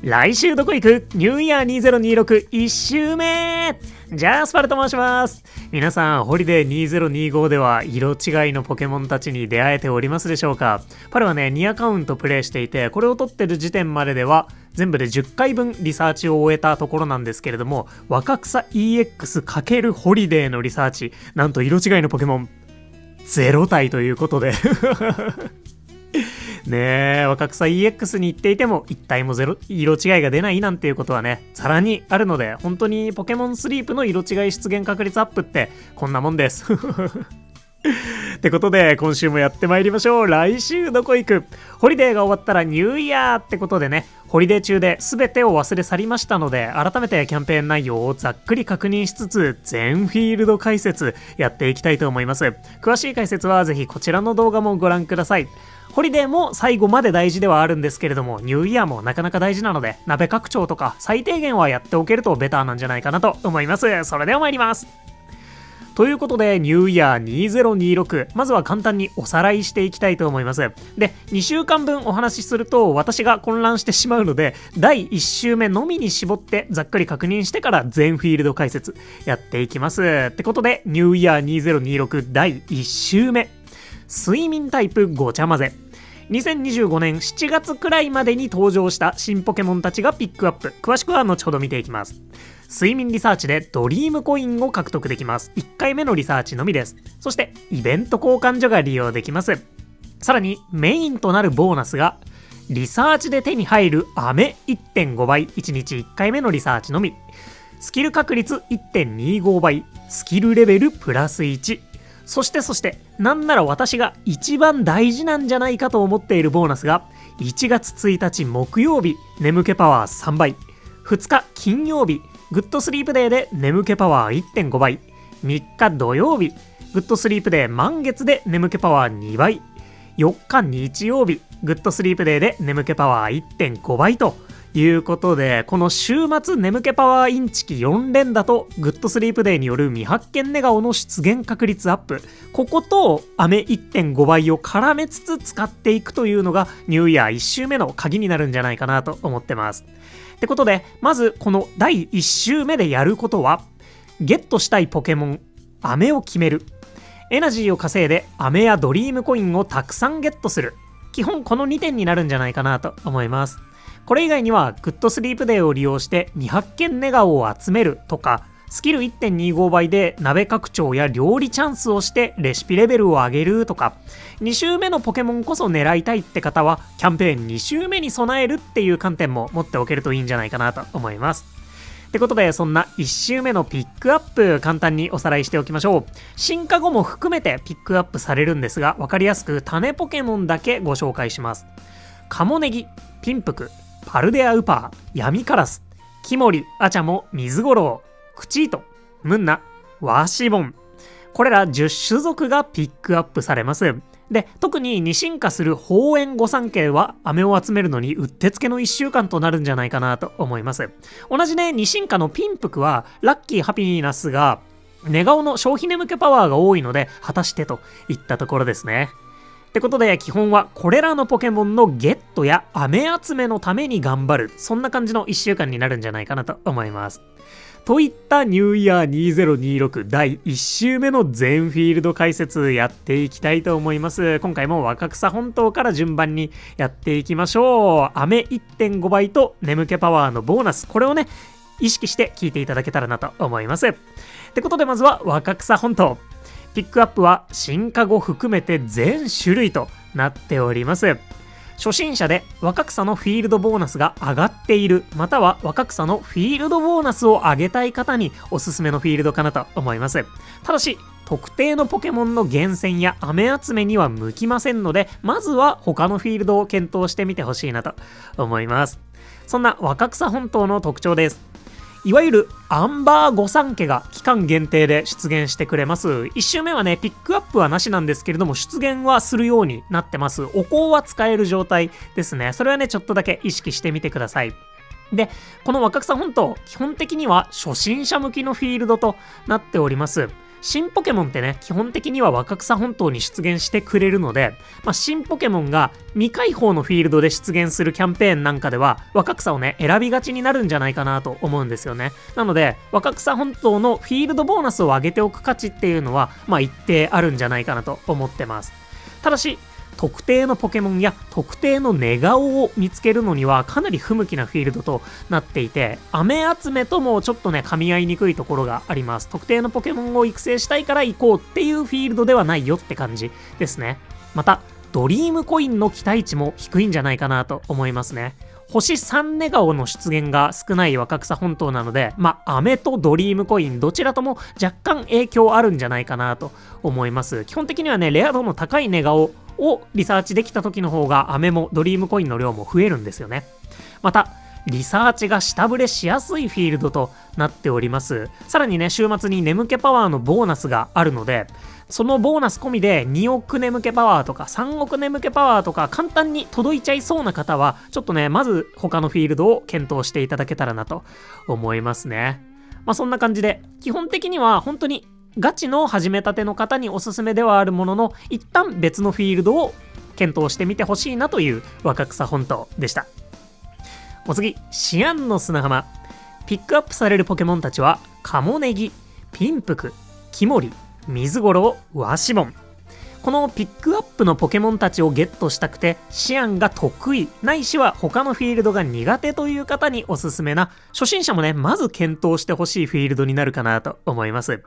来週どこ行く？ニューイヤー2026 1週目。ジャスパルと申します。皆さん、ホリデー2025では色違いのポケモンたちに出会えておりますでしょうか？パルはね、2アカウントプレイしていて、これを撮ってる時点まででは全部で10回分リサーチを終えたところなんですけれども、若草 EX× ホリデーのリサーチ、なんと色違いのポケモン0体ということでねえ、若草 EX に行っていても1体も色違いが出ないなんていうことはね、ざらにあるので、本当にポケモンスリープの色違い出現確率アップってこんなもんですってことで、今週もやってまいりましょう。来週どこ行く？ホリデーが終わったらニューイヤーってことでね、ホリデー中で全てを忘れ去りましたので、改めてキャンペーン内容をざっくり確認しつつ、全フィールド解説やっていきたいと思います。詳しい解説はぜひこちらの動画もご覧ください。ホリデーも最後まで大事ではあるんですけれども、ニューイヤーもなかなか大事なので、鍋拡張とか最低限はやっておけるとベターなんじゃないかなと思います。それでは参ります。ということで、ニューイヤー2026、まずは簡単におさらいしていきたいと思います。で、2週間分お話しすると私が混乱してしまうので、第1週目のみに絞ってざっくり確認してから全フィールド解説やっていきます。ってことで、ニューイヤー2026第1週目、睡眠タイプごちゃ混ぜ。2025年7月くらいまでに登場した新ポケモンたちがピックアップ。詳しくは後ほど見ていきます。睡眠リサーチでドリームコインを獲得できます。1回目のリサーチのみです。そしてイベント交換所が利用できます。さらにメインとなるボーナスがリサーチで手に入る飴 1.5 倍、1日1回目のリサーチのみ。スキル確率 1.25 倍、スキルレベルプラス1。そしてなんなら私が一番大事なんじゃないかと思っているボーナスが1月1日木曜日眠気パワー3倍、2日金曜日グッドスリープデーで眠気パワー 1.5 倍、3日土曜日グッドスリープデー満月で眠気パワー2倍、4日日曜日グッドスリープデーで眠気パワー 1.5 倍ということで、この週末眠気パワーインチキ4連だとグッドスリープデーによる未発見寝顔の出現確率アップ、ここと飴 1.5 倍を絡めつつ使っていくというのがニューイヤー1週目の鍵になるんじゃないかなと思ってます。ってことで、まずこの第1週目でやることは、ゲットしたいポケモン飴を決める、エナジーを稼いで飴やドリームコインをたくさんゲットする。基本この2点になるんじゃないかなと思います。これ以外にはグッドスリープデーを利用して未発見寝顔を集めるとか、スキル 1.25 倍で鍋拡張や料理チャンスをしてレシピレベルを上げるとか、2週目のポケモンこそ狙いたいって方はキャンペーン2週目に備えるっていう観点も持っておけるといいんじゃないかなと思います。ってことで、そんな1週目のピックアップ簡単におさらいしておきましょう。進化後も含めてピックアップされるんですが、分かりやすく種ポケモンだけご紹介します。カモネギ、ピンプク、パルデアウパー、ヤミカラス、キモリ、アチャモ、水ゴロウ、クチート、ムンナ、ワシボン。これら10種族がピックアップされます。で、特に2進化する鳳炎御三家は飴を集めるのにうってつけの1週間となるんじゃないかなと思います。同じね、2進化のピンプクはラッキーハピーナスが寝顔の消費眠気パワーが多いので果たしてといったところですね。ってことで、基本はこれらのポケモンのゲットや飴集めのために頑張る、そんな感じの1週間になるんじゃないかなと思います。といったニューイヤー2026第1週目の全フィールド解説やっていきたいと思います。今回も若草本島から順番にやっていきましょう。飴 1.5 倍と眠気パワーのボーナス、これをね意識して聞いていただけたらなと思います。ってことで、まずは若草本島。ピックアップは進化後含めて全種類となっております。初心者で若草のフィールドボーナスが上がっている、または若草のフィールドボーナスを上げたい方におすすめのフィールドかなと思います。ただし特定のポケモンの厳選や飴集めには向きませんので、まずは他のフィールドを検討してみてほしいなと思います。そんな若草本島の特徴です。いわゆるアンバー御三家が期間限定で出現してくれます。1週目はね、ピックアップはなしなんですけれども、出現はするようになってます。お香は使える状態ですね。それはね、ちょっとだけ意識してみてください。で、この若草本島、基本的には初心者向きのフィールドとなっております。新ポケモンってね、基本的には若草本島に出現してくれるので、新ポケモンが未開放のフィールドで出現するキャンペーンなんかでは、若草をね、選びがちになるんじゃないかなと思うんですよね。なので、若草本島のフィールドボーナスを上げておく価値っていうのは、一定あるんじゃないかなと思ってます。ただし、特定のポケモンや特定の寝顔を見つけるのにはかなり不向きなフィールドとなっていて、雨集めともちょっとね、噛み合いにくいところがあります。特定のポケモンを育成したいから行こうっていうフィールドではないよって感じですね。また、ドリームコインの期待値も低いんじゃないかなと思いますね。星3寝顔の出現が少ない若草本島なので、飴とドリームコインどちらとも若干影響あるんじゃないかなと思います。基本的にはね、レア度の高い寝顔をリサーチできた時の方が飴もドリームコインの量も増えるんですよね。また、リサーチが下振れしやすいフィールドとなっております。さらにね、週末に眠気パワーのボーナスがあるので、そのボーナス込みで2億眠気パワーとか3億眠気パワーとか簡単に届いちゃいそうな方は、ちょっとね、まず他のフィールドを検討していただけたらなと思いますね。そんな感じで、基本的には本当にガチの始めたての方におすすめではあるものの、一旦別のフィールドを検討してみてほしいなという若草本島でした。お次、シアンの砂浜。ピックアップされるポケモンたちは、カモネギ、ピンプク、キモリ、水ゴロウ、ワシボン。このピックアップのポケモンたちをゲットしたくて、シアンが得意、ないしは他のフィールドが苦手という方におすすめな、初心者もね、まず検討してほしいフィールドになるかなと思います。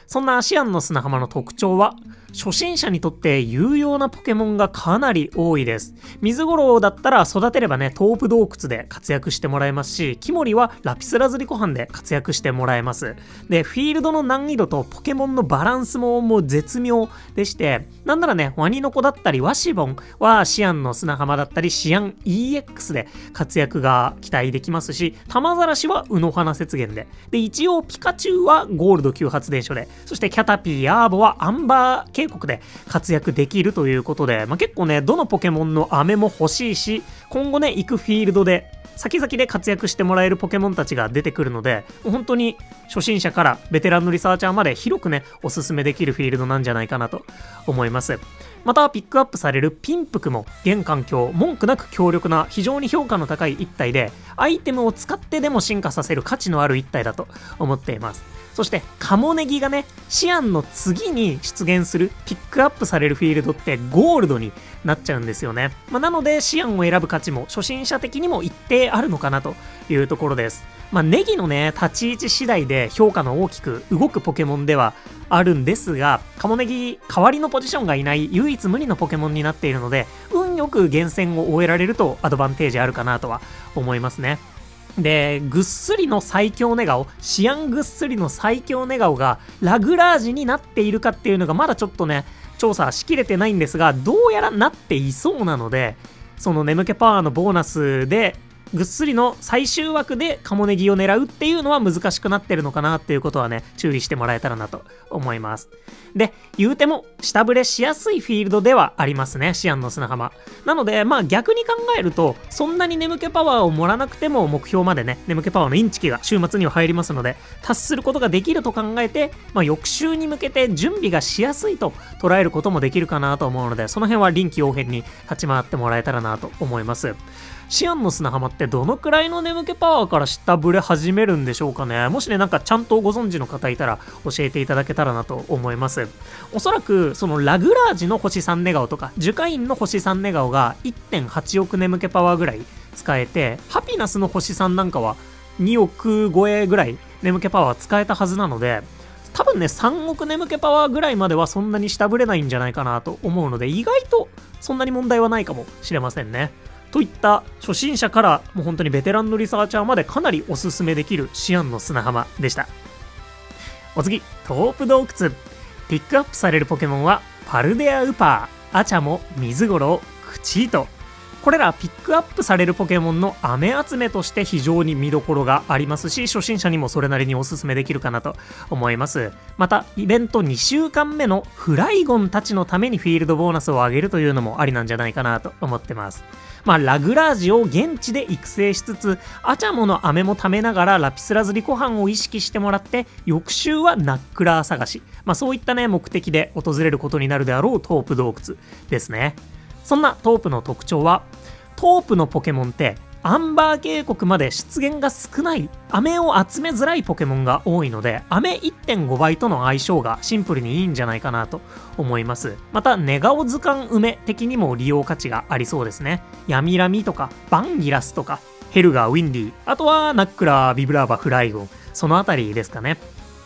そんなシアンの砂浜の特徴は、初心者にとって有用なポケモンがかなり多いです。水ゴロウだったら育てればね、トープ洞窟で活躍してもらえますし、キモリはラピスラズリ湖畔で活躍してもらえます。で、フィールドの難易度とポケモンのバランスも絶妙でして、なんならね、ワニの子だったりワシボンはシアンの砂浜だったり、シアン EX で活躍が期待できますし、タマザラシはウノハナ雪原で、一応ピカチュウはゴールド級発電所で、そしてキャタピー、アーボはアンバー渓谷で活躍できるということで、結構ね、どのポケモンの飴も欲しいし、今後ね、行くフィールドで先々で活躍してもらえるポケモンたちが出てくるので、本当に初心者からベテランのリサーチャーまで広くね、おすすめできるフィールドなんじゃないかなと思います。またピックアップされるピンプクも現環境文句なく強力な非常に評価の高い一体で、アイテムを使ってでも進化させる価値のある一体だと思っています。そしてカモネギがね、シアンの次に出現するピックアップされるフィールドってゴールドになっちゃうんですよね。なのでシアンを選ぶ価値も初心者的にも一定あるのかなというところです。ネギのね、立ち位置次第で評価の大きく動くポケモンではあるんですが、カモネギ代わりのポジションがいない唯一無二のポケモンになっているので、運よく厳選を終えられるとアドバンテージあるかなとは思いますね。で、ぐっすりの最強ネガオ、シアンぐっすりの最強ネガオがラグラージになっているかっていうのがまだちょっとね、調査しきれてないんですが、どうやらなっていそうなので、その眠気パワーのボーナスでぐっすりの最終枠でカモネギを狙うっていうのは難しくなってるのかなっていうことはね、注意してもらえたらなと思います。で、言うても下振れしやすいフィールドではありますね、シアンの砂浜。なので逆に考えると、そんなに眠気パワーを盛らなくても目標までね、眠気パワーのインチキが週末には入りますので、達することができると考えて、翌週に向けて準備がしやすいと捉えることもできるかなと思うので、その辺は臨機応変に立ち回ってもらえたらなと思います。シアンの砂浜ってどのくらいの眠気パワーから下振れ始めるんでしょうかね。もしね、ちゃんとご存知の方いたら教えていただけたらなと思います。おそらくそのラグラージの星3ネガオとか樹海院の星3ネガオが 1.8 億眠気パワーぐらい使えて、ハピナスの星3なんかは2億超えぐらい眠気パワー使えたはずなので、多分ね、3億眠気パワーぐらいまではそんなに下振れないんじゃないかなと思うので、意外とそんなに問題はないかもしれませんね。といった初心者からもう本当にベテランのリサーチャーまでかなりおすすめできるシアンの砂浜でした。お次、トープ洞窟。ピックアップされるポケモンはパルデアウパー、アチャモ、水ゴロウ、クチート。これらピックアップされるポケモンの飴集めとして非常に見どころがありますし、初心者にもそれなりにおすすめできるかなと思います。またイベント2週間目のフライゴンたちのためにフィールドボーナスを上げるというのもありなんじゃないかなと思ってます。ラグラージを現地で育成しつつ、アチャモの飴も貯めながらラピスラズリコ藩を意識してもらって、翌週はナックラー探し。そういったね、目的で訪れることになるであろうトープ洞窟ですね。そんなトープの特徴は、トープのポケモンってアンバー渓谷まで出現が少ない、飴を集めづらいポケモンが多いので、飴 1.5 倍との相性がシンプルにいいんじゃないかなと思います。また、ネガオ図鑑梅的にも利用価値がありそうですね。ヤミラミとか、バンギラスとか、ヘルガー、ウィンディ、あとはナックラー、ビブラーバ、フライゴン、そのあたりですかね。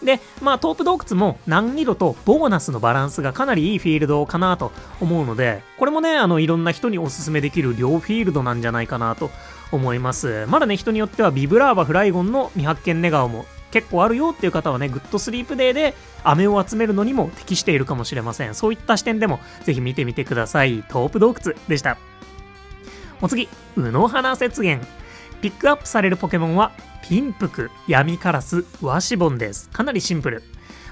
で、トープ洞窟も難易度とボーナスのバランスがかなりいいフィールドかなと思うので、これもね、いろんな人におすすめできる両フィールドなんじゃないかなと思います。まだね、人によってはビブラーバ、フライゴンの未発見ネガオも結構あるよっていう方はね、グッドスリープデーで飴を集めるのにも適しているかもしれません。そういった視点でもぜひ見てみてください。トープ洞窟でした。お次、卯の花雪原。ピックアップされるポケモンはピンプク、ヤミカラス、ワシボンです。かなりシンプル。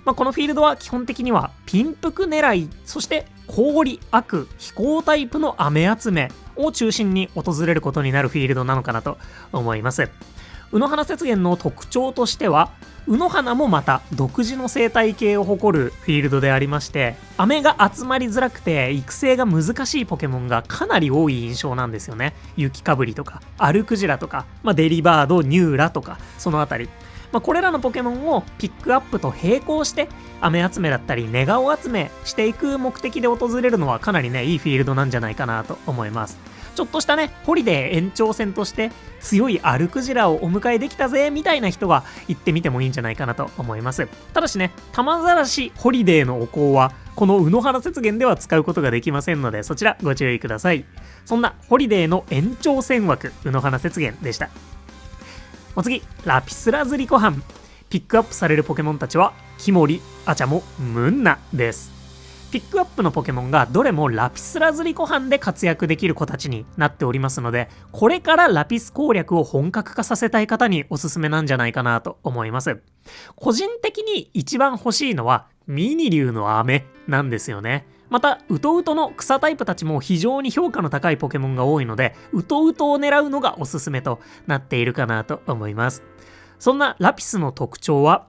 このフィールドは基本的にはピンプク狙い、そして氷、悪、飛行タイプの飴集めを中心に訪れることになるフィールドなのかなと思います。卯の花雪原の特徴としては、卯の花もまた独自の生態系を誇るフィールドでありまして、飴が集まりづらくて育成が難しいポケモンがかなり多い印象なんですよね。雪かぶりとか、アルクジラとか、デリバード、ニューラとか、そのあたり。これらのポケモンをピックアップと並行して、飴集めだったり、ネガオ集めしていく目的で訪れるのはかなりね、いいフィールドなんじゃないかなと思います。ちょっとしたね、ホリデー延長戦として強いアルクジラをお迎えできたぜみたいな人は行ってみてもいいんじゃないかなと思います。ただしね、玉ざらしホリデーのお香はこの卯の花雪原では使うことができませんので、そちらご注意ください。そんなホリデーの延長戦枠、卯の花雪原でした。お次、ラピスラズリコハン。ピックアップされるポケモンたちはキモリ、アチャモ、ムンナです。ピックアップのポケモンがどれもラピスラズリコハンで活躍できる子たちになっておりますので、これからラピス攻略を本格化させたい方におすすめなんじゃないかなと思います。個人的に一番欲しいのはミニ竜の飴なんですよね。また、ウトウトの草タイプたちも非常に評価の高いポケモンが多いので、ウトウトを狙うのがおすすめとなっているかなと思います。そんなラピスの特徴は、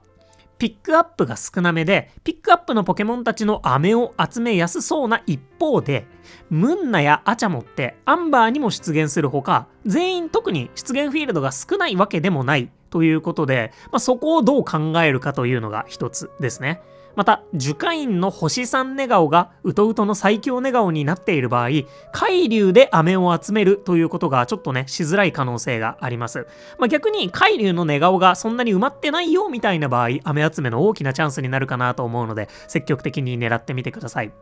ピックアップが少なめで、ピックアップのポケモンたちの飴を集めやすそうな一方で、ムンナやアチャモってアンバーにも出現するほか、全員特に出現フィールドが少ないわけでもないということで、そこをどう考えるかというのが一つですね。また、樹海院の星3ネガオがウトウトの最強ネガオになっている場合、海竜で飴を集めるということがちょっとね、しづらい可能性があります。逆に海竜のネガオがそんなに埋まってないよみたいな場合、飴集めの大きなチャンスになるかなと思うので、積極的に狙ってみてください。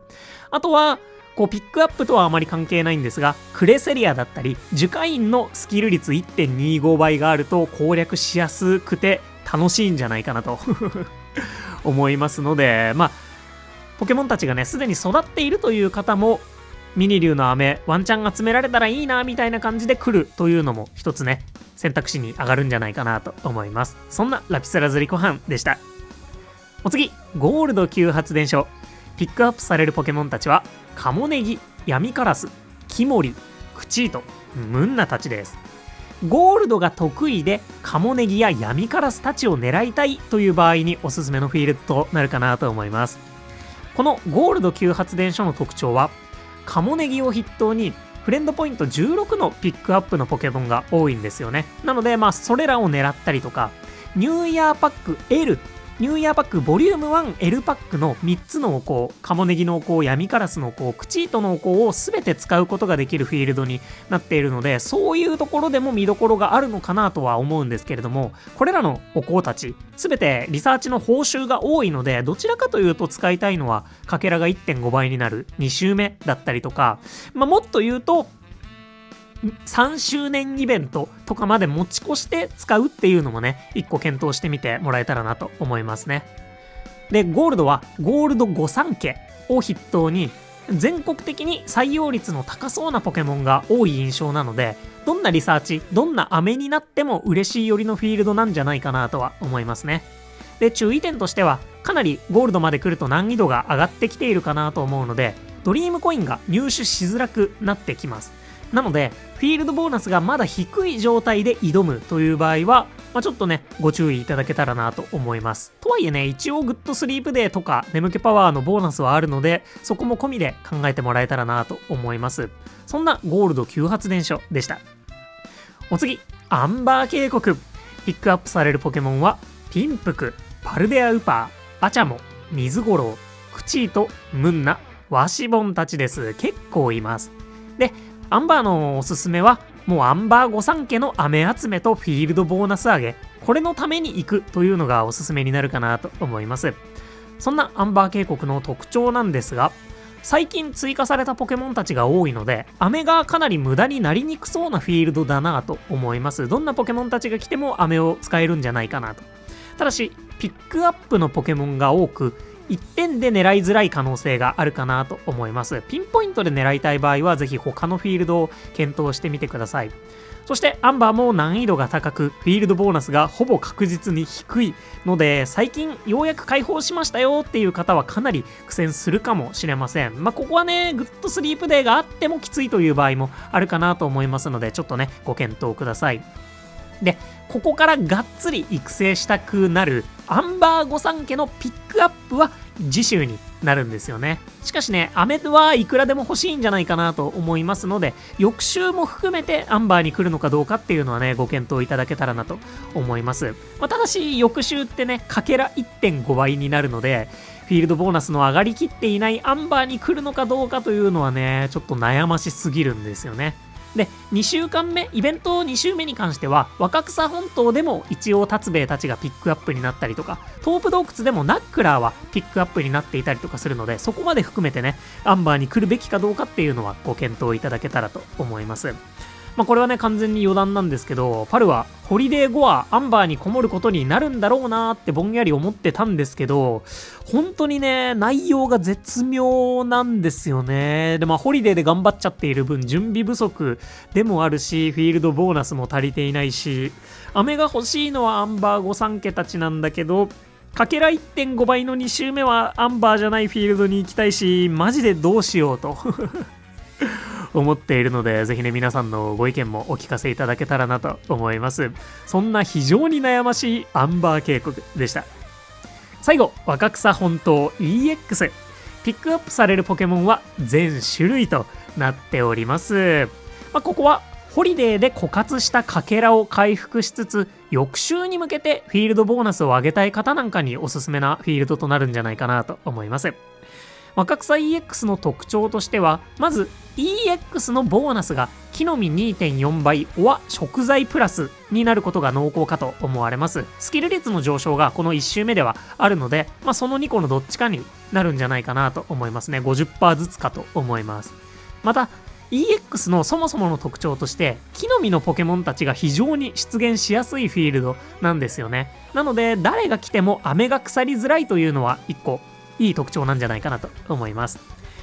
あとは、ピックアップとはあまり関係ないんですが、クレセリアだったり、樹海院のスキル率 1.25 倍があると攻略しやすくて楽しいんじゃないかなと思いますので、ポケモンたちがね、すでに育っているという方も、ミニ竜の飴、ワンチャン集められたらいいな、みたいな感じで来るというのも一つね、選択肢に上がるんじゃないかなと思います。そんなラピスラズリコハンでした。お次、ゴールド級発電所。ピックアップされるポケモンたちは、カモネギ、ヤミカラス、キモリ、クチート、ムンナたちです。ゴールドが得意でカモネギやヤミカラスたちを狙いたいという場合におすすめのフィールドとなるかなと思います。このゴールド級発電所の特徴は、カモネギを筆頭にフレンドポイント16のピックアップのポケモンが多いんですよね。なのでそれらを狙ったりとか、ニューイヤーパック L、ニューイヤーパックボリューム 1L パックの3つのお香、カモネギのお香、ヤミカラスのお香、クチートのお香を全て使うことができるフィールドになっているので、そういうところでも見どころがあるのかなとは思うんですけれども、これらのお香たち全てリサーチの報酬が多いので、どちらかというと使いたいのはかけらが 1.5 倍になる2周目だったりとか、もっと言うと3周年イベントとかまで持ち越して使うっていうのもね、一個検討してみてもらえたらなと思いますね。で、ゴールドはゴールド御三家を筆頭に全国的に採用率の高そうなポケモンが多い印象なので、どんなリサーチ、どんな飴になっても嬉しい寄りのフィールドなんじゃないかなとは思いますね。で、注意点としては、かなりゴールドまで来ると難易度が上がってきているかなと思うので、ドリームコインが入手しづらくなってきます。なので、フィールドボーナスがまだ低い状態で挑むという場合は、ちょっとね、ご注意いただけたらなと思います。とはいえね、一応グッドスリープデーとか眠気パワーのボーナスはあるので、そこも込みで考えてもらえたらなと思います。そんなゴールド急発電所でした。お次、アンバー渓谷。ピックアップされるポケモンは、ピンプク、パルデアウパー、アチャモ、水五郎、クチート、ムンナ、ワシボンたちです。結構います。で、アンバーのおすすめは、もうアンバー御三家の飴集めとフィールドボーナス上げ、これのために行くというのがおすすめになるかなと思います。そんなアンバー渓谷の特徴なんですが、最近追加されたポケモンたちが多いので、飴がかなり無駄になりにくそうなフィールドだなと思います。どんなポケモンたちが来ても飴を使えるんじゃないかなと。ただし、ピックアップのポケモンが多く、1点で狙いづらい可能性があるかなと思います。ピンポイントで狙いたい場合は、ぜひ他のフィールドを検討してみてください。そしてアンバーも難易度が高く、フィールドボーナスがほぼ確実に低いので、最近ようやく解放しましたよっていう方はかなり苦戦するかもしれません。ここはね、グッドスリープデーがあってもきついという場合もあるかなと思いますので、ちょっとね、ご検討ください。で、ここからがっつり育成したくなるアンバー御三家のピックアップは次週になるんですよね。しかしね、飴はいくらでも欲しいんじゃないかなと思いますので、翌週も含めてアンバーに来るのかどうかっていうのはね、ご検討いただけたらなと思います。ただし、翌週ってね、かけら 1.5 倍になるので、フィールドボーナスの上がりきっていないアンバーに来るのかどうかというのはね、ちょっと悩ましすぎるんですよね。で、2週間目、イベント2週目に関しては、若草本島でも一応達兵衛たちがピックアップになったりとか、トープ洞窟でもナックラーはピックアップになっていたりとかするので、そこまで含めてね、アンバーに来るべきかどうかっていうのはご検討いただけたらと思います。これはね、完全に余談なんですけど、パルはホリデー後はアンバーにこもることになるんだろうなーってぼんやり思ってたんですけど、本当にね、内容が絶妙なんですよね。で、ホリデーで頑張っちゃっている分、準備不足でもあるし、フィールドボーナスも足りていないし、飴が欲しいのはアンバー御三家たちなんだけど、かけら 1.5 倍の2周目はアンバーじゃないフィールドに行きたいし、マジでどうしようと思っているので、ぜひね、皆さんのご意見もお聞かせいただけたらなと思います。そんな非常に悩ましいアンバー渓谷でした。最後、若草本島 EX。ピックアップされるポケモンは全種類となっております。ここはホリデーで枯渇したかけらを回復しつつ、翌週に向けてフィールドボーナスを上げたい方なんかにおすすめなフィールドとなるんじゃないかなと思います。若草 EX の特徴としては、まず EX のボーナスが木の実 2.4 倍は食材プラスになることが濃厚かと思われます。スキル率の上昇がこの1周目ではあるので、その2個のどっちかになるんじゃないかなと思いますね。50% ずつかと思います。また EX のそもそもの特徴として、木の実のポケモンたちが非常に出現しやすいフィールドなんですよね。なので誰が来ても飴が腐りづらいというのは1個いい特徴なんじゃないかなと思います。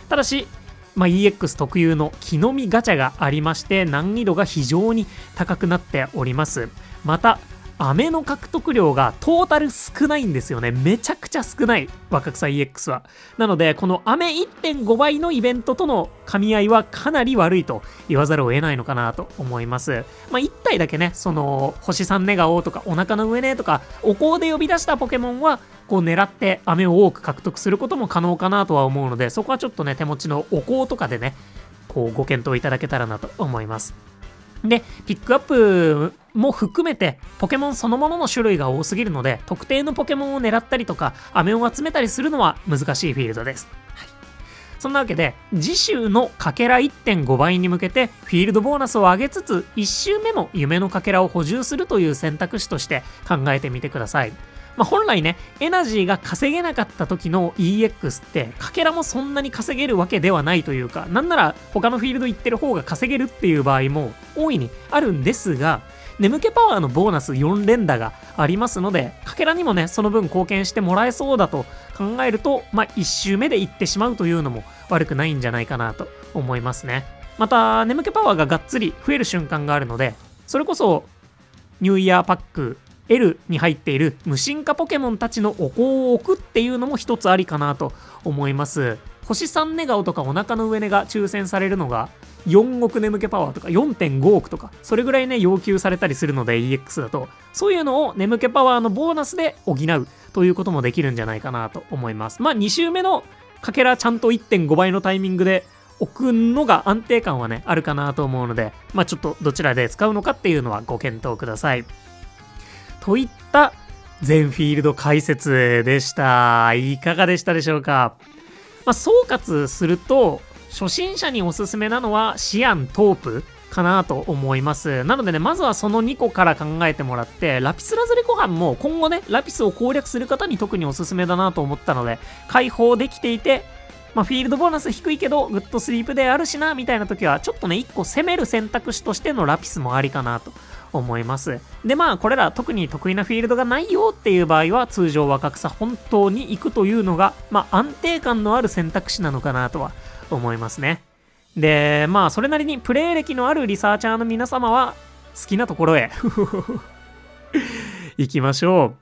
ただし、EX 特有の木の実ガチャがありまして、難易度が非常に高くなっております。また、飴の獲得量がトータル少ないんですよね。めちゃくちゃ少ない、若草 EX は。なので、この飴 1.5 倍のイベントとの噛み合いはかなり悪いと言わざるを得ないのかなと思います。1体だけね、その、星3ネガオとかお腹の上ねとか、お香で呼び出したポケモンは、こう狙って飴を多く獲得することも可能かなとは思うので、そこはちょっとね、手持ちのお香とかでね、こうご検討いただけたらなと思います。で、ピックアップも含めてポケモンそのものの種類が多すぎるので、特定のポケモンを狙ったりとか飴を集めたりするのは難しいフィールドです。そんなわけで、次週のかけら 1.5 倍に向けてフィールドボーナスを上げつつ、1周目も夢のかけらを補充するという選択肢として考えてみてください。本来ね、エナジーが稼げなかった時の EX って、かけらもそんなに稼げるわけではないというか、なんなら他のフィールド行ってる方が稼げるっていう場合も大いにあるんですが、眠気パワーのボーナス4連打がありますので、かけらにもね、その分貢献してもらえそうだと考えると、1周目で行ってしまうというのも悪くないんじゃないかなと思いますね。また、眠気パワーががっつり増える瞬間があるので、それこそ、ニューイヤーパック、L に入っている無進化ポケモンたちのお香を置くっていうのも一つありかなと思います。星3ネガオとかお腹の上ネが抽選されるのが4億眠気パワーとか 4.5 億とか、それぐらいね、要求されたりするので EX だと、そういうのを眠気パワーのボーナスで補うということもできるんじゃないかなと思います。まあ2周目のかけらちゃんと 1.5 倍のタイミングで置くのが安定感はね、あるかなと思うので、まあちょっとどちらで使うのかっていうのはご検討ください。といった全フィールド解説でした。いかがでしたでしょうか。まあ総括すると、初心者におすすめなのはシアン、トープかなと思います。なのでね、まずはその2個から考えてもらって、ラピスラズリコハンも今後ね、ラピスを攻略する方に特におすすめだなと思ったので、解放できていて、まあ、フィールドボーナス低いけど、グッドスリープであるしな、みたいな時は、ちょっとね、1個攻める選択肢としてのラピスもありかなと思います。で、まあ、これら特に得意なフィールドがないよっていう場合は、通常若草本当に行くというのが、まあ、安定感のある選択肢なのかなとは思いますね。で、まあ、それなりにプレイ歴のあるリサーチャーの皆様は、好きなところへ行きましょ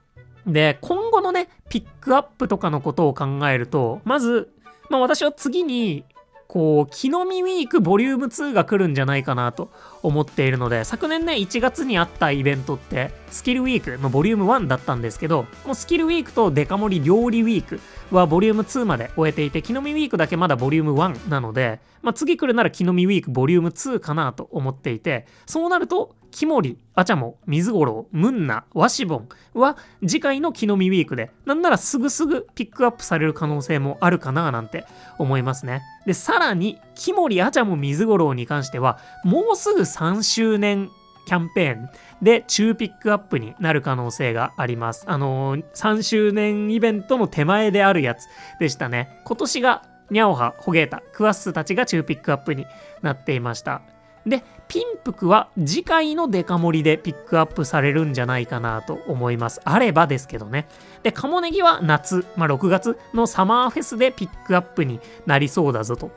う。で、今後のね、ピックアップとかのことを考えると、まず、まあ私は次に、木の実ウィークボリューム2が来るんじゃないかなと思っているので、昨年ね、1月にあったイベントって、スキルウィークのボリューム1だったんですけど、もうスキルウィークとデカ盛り料理ウィークはボリューム2まで終えていて、木の実ウィークだけまだボリューム1なので、まあ次来るなら木の実ウィークボリューム2かなと思っていて、そうなると、キモリ、アチャモ、水五郎、ムンナ、ワシボンは次回の木の実ウィークで、なんならすぐピックアップされる可能性もあるかななんて思いますね。で、さらに、キモリ、アチャモ、水五郎に関しては、もうすぐ3周年キャンペーンで中ピックアップになる可能性があります。3周年イベントの手前であるやつでしたね。今年がニャオハ、ホゲータ、クワッスたちが中ピックアップになっていました。で、ピンプクは次回のデカ盛りでピックアップされるんじゃないかなと思います。あればですけどね。で、カモネギは夏、まあ6月のサマーフェスでピックアップになりそうだぞと。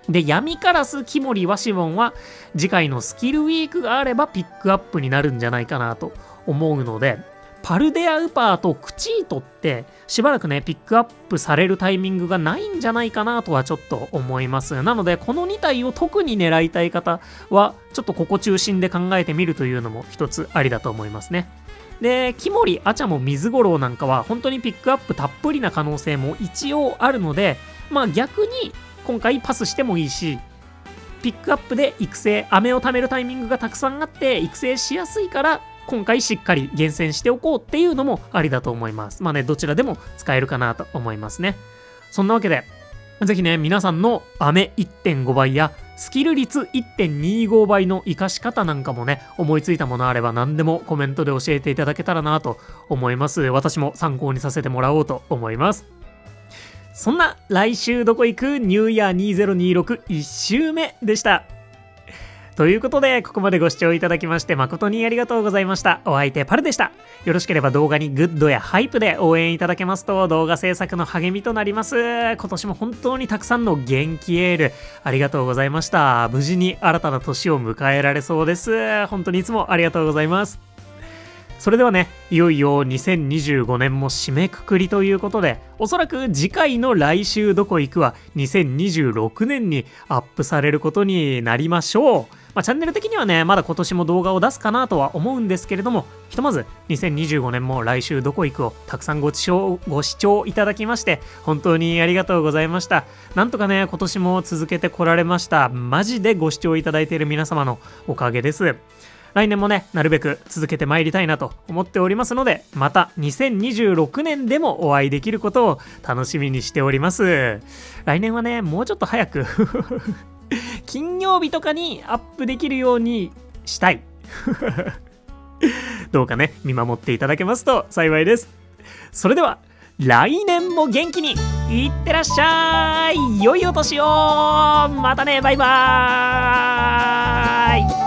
で、闇カラス、キモリ、ワシボンは次回のスキルウィークがあればピックアップになるんじゃないかなと思うので、パルデアウパーとクチートってしばらくねピックアップされるタイミングがないんじゃないかなとはちょっと思います。なのでこの2体を特に狙いたい方はちょっとここ中心で考えてみるというのも一つありだと思いますね。で、キモリ、アチャモ、水五郎なんかは本当にピックアップたっぷりな可能性も一応あるので、まあ逆に今回パスしてもいいし、ピックアップで育成、飴を貯めるタイミングがたくさんあって育成しやすいから今回しっかり厳選しておこうっていうのもありだと思います。まあね、どちらでも使えるかなと思いますね。そんなわけで、ぜひね、皆さんの飴 1.5 倍やスキル率 1.25 倍の活かし方なんかもね、思いついたものあれば何でもコメントで教えていただけたらなと思います。私も参考にさせてもらおうと思います。そんな来週どこ行くニューイヤー2026 1週目でした。ということで、ここまでご視聴いただきまして誠にありがとうございました。お相手パルでした。よろしければ動画にグッドやハイプで応援いただけますと動画制作の励みとなります。今年も本当にたくさんの元気エールありがとうございました。無事に新たな年を迎えられそうです。本当にいつもありがとうございます。それではね、いよいよ2025年も締めくくりということで、おそらく次回の来週どこ行くは2026年にアップされることになりましょう。チャンネル的にはね、まだ今年も動画を出すかなとは思うんですけれども、ひとまず2025年も来週どこ行くをたくさんご視聴いただきまして本当にありがとうございました。なんとかね、今年も続けてこられました。マジでご視聴いただいている皆様のおかげです。来年もね、なるべく続けてまいりたいなと思っておりますので、また2026年でもお会いできることを楽しみにしております。来年はね、もうちょっと早く金曜日とかにアップできるようにしたいどうかね、見守っていただけますと幸いです。それでは来年も元気にいってらっしゃい。良いお年を。またね、バイバーイ。